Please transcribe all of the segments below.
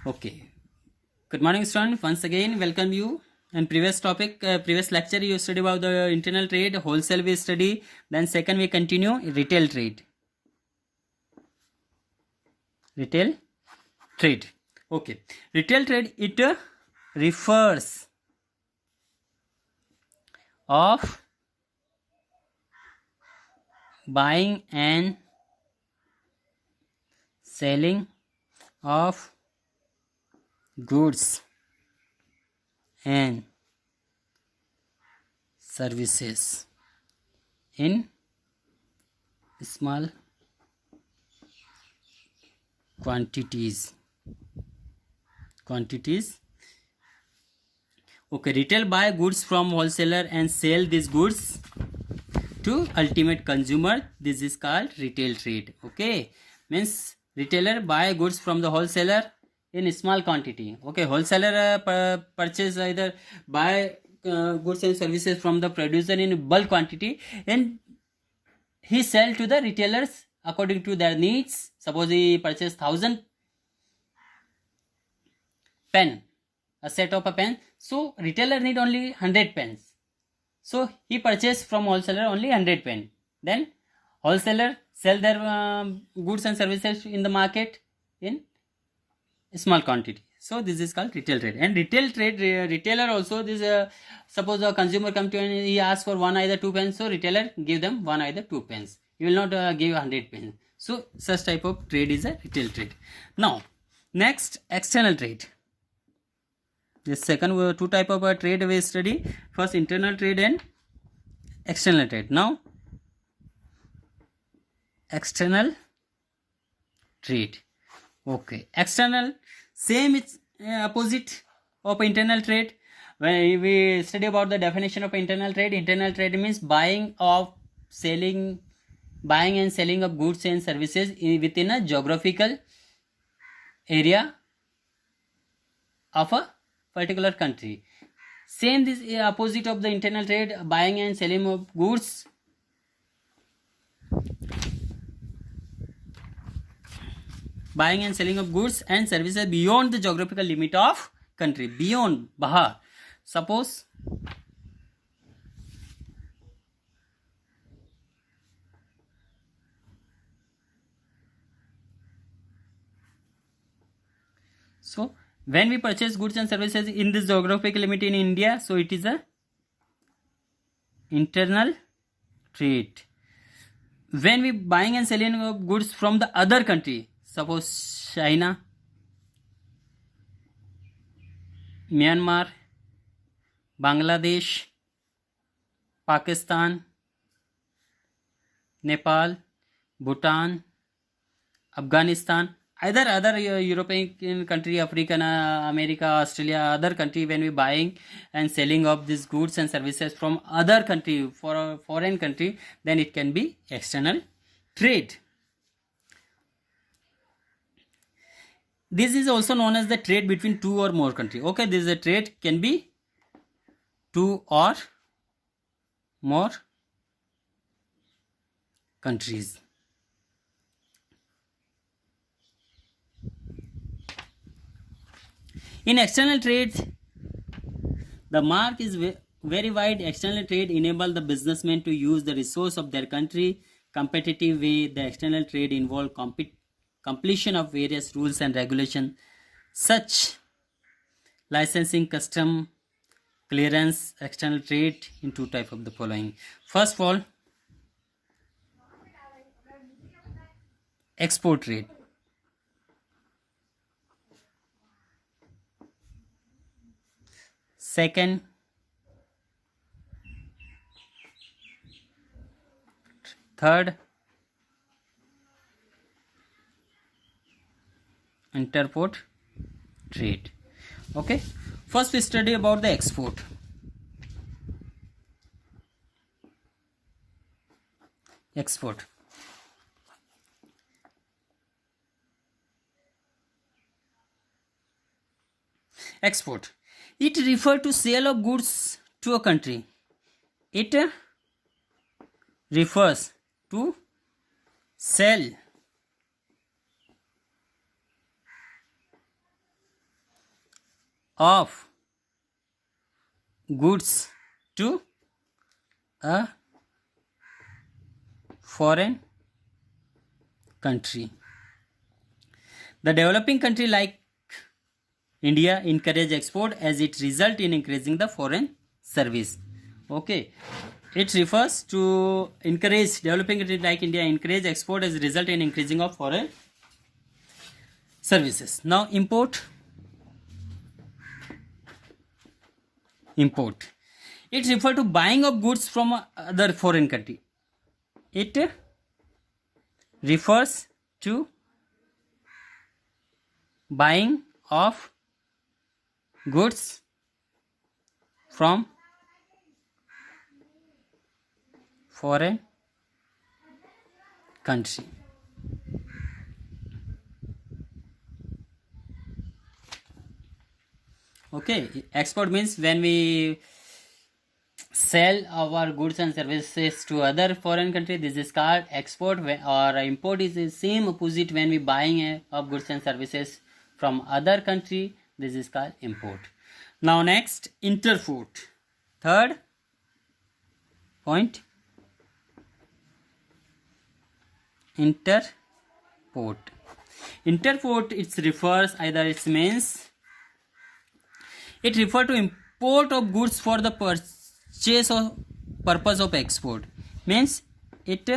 Okay. Good morning, student. Once again, welcome you. And previous topic, previous lecture, you study about the internal trade, wholesale we study. Then second, we continue retail trade. Retail trade. Okay. Retail trade, it refers of buying and selling of goods and services in small quantities. Okay, retail buy goods from wholesaler and sell these goods to ultimate consumer. This is called retail trade. Okay, means retailer buy goods from the wholesaler in small quantity. Okay, wholesaler purchase either buy goods and services from the producer in bulk quantity, and he sell to the retailers according to their needs. Suppose he purchase 1,000 pen, a set of a pen, so retailer need only 100 pens, so he purchased from wholesaler only 100 pen. Then wholesaler sell their goods and services in the market in small quantity. So this is called retail trade. And retail trade, retailer also, this suppose a consumer come to and he asks for one either two pens, so retailer give them one either two pens. He will not give 100 pens. So such type of trade is a retail trade. Now next, external trade. This second two type of trade we study. First, internal trade and external trade. Now external trade. Okay, external, same, it's opposite of internal trade. When we study about the definition of internal trade means buying and selling of goods and services within a geographical area of a particular country. Same, this opposite of the internal trade, buying and selling of goods and services beyond the geographical limit of country. Beyond, bahar. Suppose so when we purchase goods and services in this geographical limit in India, so it is a internal trade. When we buying and selling of goods from the other country, suppose China, Myanmar, Bangladesh, Pakistan, Nepal, Bhutan, Afghanistan, either other European country, African, America, Australia, other country, when we buying and selling of these goods and services from other country for a foreign country, then it can be external trade. This is also known as the trade between two or more countries. Okay, this is a trade can be two or more countries. In external trade, the mark is very wide. External trade enable the businessmen to use the resource of their country competitive way. The external trade involve completion of various rules and regulations, such licensing, custom clearance. External trade in two type of the following. First of all, export trade. Second, third, interport trade. Okay, first we study about the export. Export. Export. It refers to sale of goods to a country. It refers to sell of goods to a foreign country. The developing country like India encourage export as it result in increasing the foreign service. Okay, it refers to encourage developing country like India encourage export as result in increasing of foreign services. Now import. It refers to buying of goods from other foreign country. It refers to buying of goods from foreign country. Okay, export means when we sell our goods and services to other foreign country, this is called export. Or import is the same opposite. When we buying of goods and services from other country, this is called import. Now next, interport. Third point, interport. Interport, it refers, either it means, it refers to import of goods for the purchase or purpose of export. Means it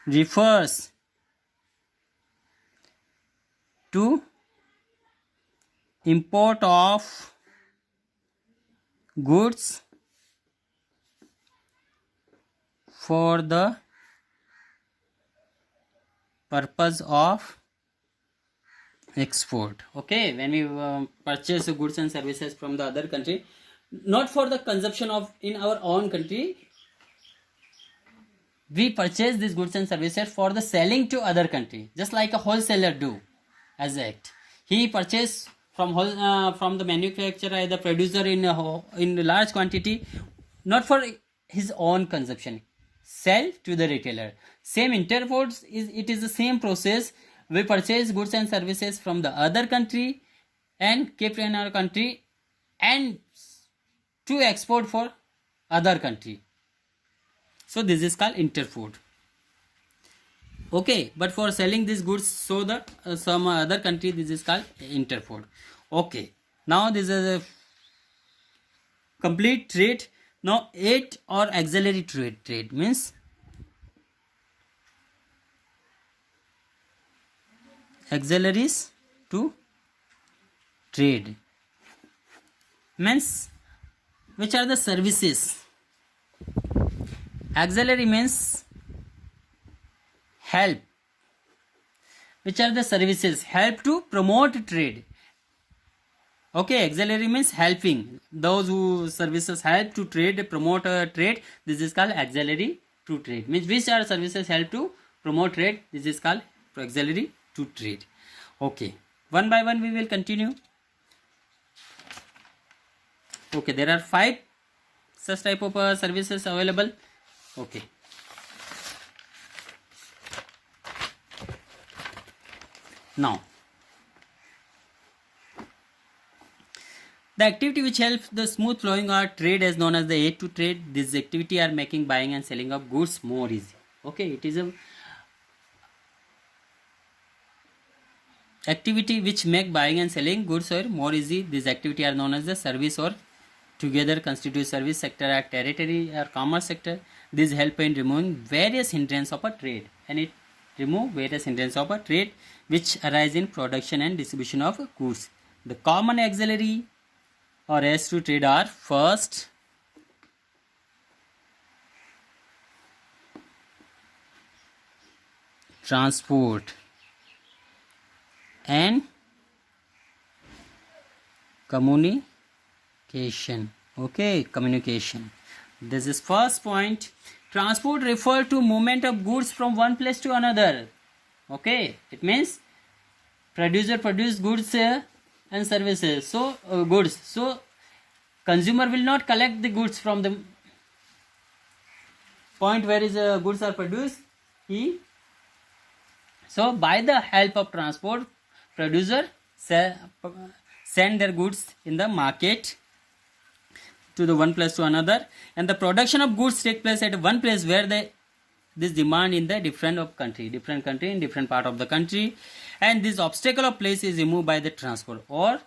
refers to import of goods for the purpose of export. Okay, when we purchase goods and services from the other country, not for the consumption of in our own country, we purchase these goods and services for the selling to other country, just like a wholesaler do as act. He purchase from the manufacturer, the producer in large quantity, not for his own consumption, sell to the retailer. Same interports is the same process. We purchase goods and services from the other country and keep in our country and to export for other country. So this is called interport. Okay, but for selling these goods so the some other country, this is called interport. Okay, now this is a complete trade. Now aid or auxiliary trade means auxiliaries to trade, means which are the services. Auxiliary means help. Which are the services? Help to promote trade. Okay, auxiliary means helping. Those who services help to trade, promote trade. This is called auxiliary to trade. Means which are services help to promote trade. This is called auxiliary to trade. Okay, one by one we will continue. Okay, there are 5 such type of services available. Okay. Now, the activity which helps the smooth flowing of trade is known as the aid to trade. This activity are making buying and selling of goods more easy. Okay, it is a activity which make buying and selling goods or more easy. This activity are known as the service or together constitute service sector or territory or commerce sector. This help in removing various hindrances of a trade, and it remove various hindrances of a trade which arise in production and distribution of goods. The common auxiliary or aids to trade are: first, transport and communication. Okay, communication. This is first point. Transport refer to movement of goods from one place to another. Okay, it means producer produce goods and services. So goods. So consumer will not collect the goods from the point where is goods are produced. So by the help of transport, producer send their goods in the market to the one place to another, and the production of goods take place at one place where this demand in the different country in different part of the country, and this obstacle of place is removed by the transport, or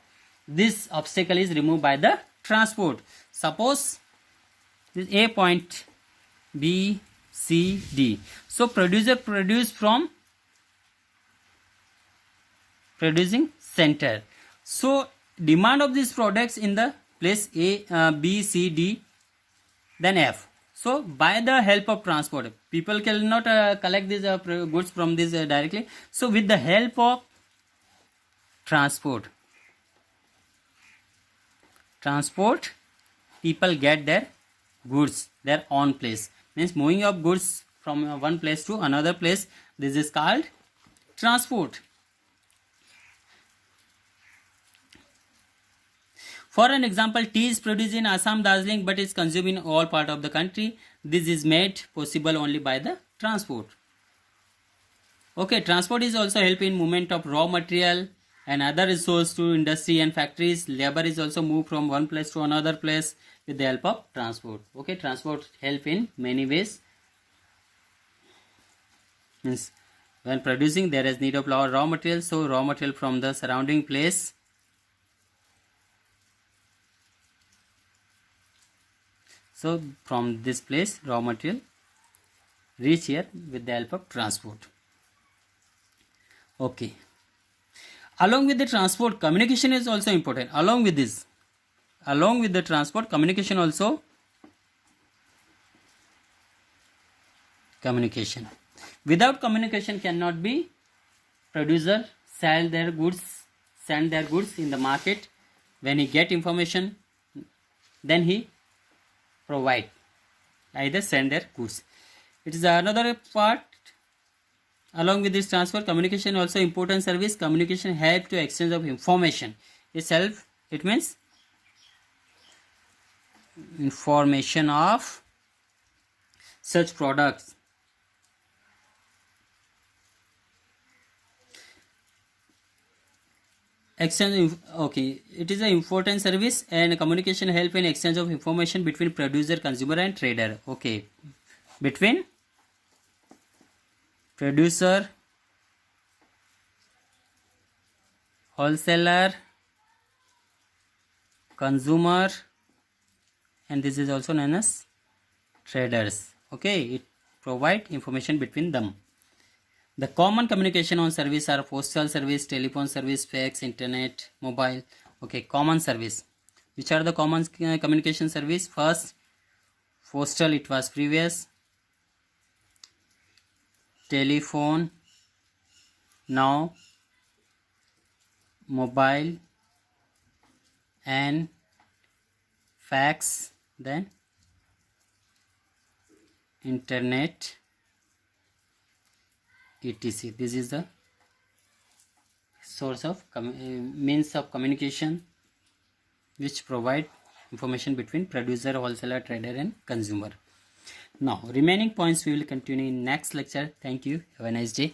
this obstacle is removed by the transport. Suppose this A point, B, C, D. So producer produce from producing center. So demand of these products in the place A, B, C, D, then F. So by the help of transport, people cannot collect these goods from this directly. So with the help of transport, people get their goods their own place. Means moving of goods from one place to another place. This is called transport. For an example, tea is produced in Assam, Darjeeling, but is consumed in all part of the country. This is made possible only by the transport. Okay, transport is also help in movement of raw material and other resource to industry and factories. Labor is also moved from one place to another place with the help of transport. Okay, transport help in many ways. Means when producing, there is need of raw material. So raw material from the surrounding place So from this place raw material reach here with the help of transport. Okay. Along with the transport, communication is also important. Along with the transport, communication also. Communication. Without communication cannot be producer send their goods in the market. When he get information, then he provide, either send their goods. It is another part. Along with this transport, communication also important service. Communication help to exchange of information. It means information of such products. Exchange, okay, it is an important service and communication help in exchange of information between producer, consumer and trader. Okay, between producer, wholesaler, consumer, and this is also known as traders. Okay, it provide information between them. The common communication on service are postal service, telephone service, fax, internet, mobile. Okay, common service. Which are the common communication service? First, postal, it was previous. Telephone, now mobile, and fax, then internet, etc. This is the source of means of communication which provide information between producer, wholesaler, trader and consumer. Now remaining points we will continue in next lecture. Thank you. Have a nice day.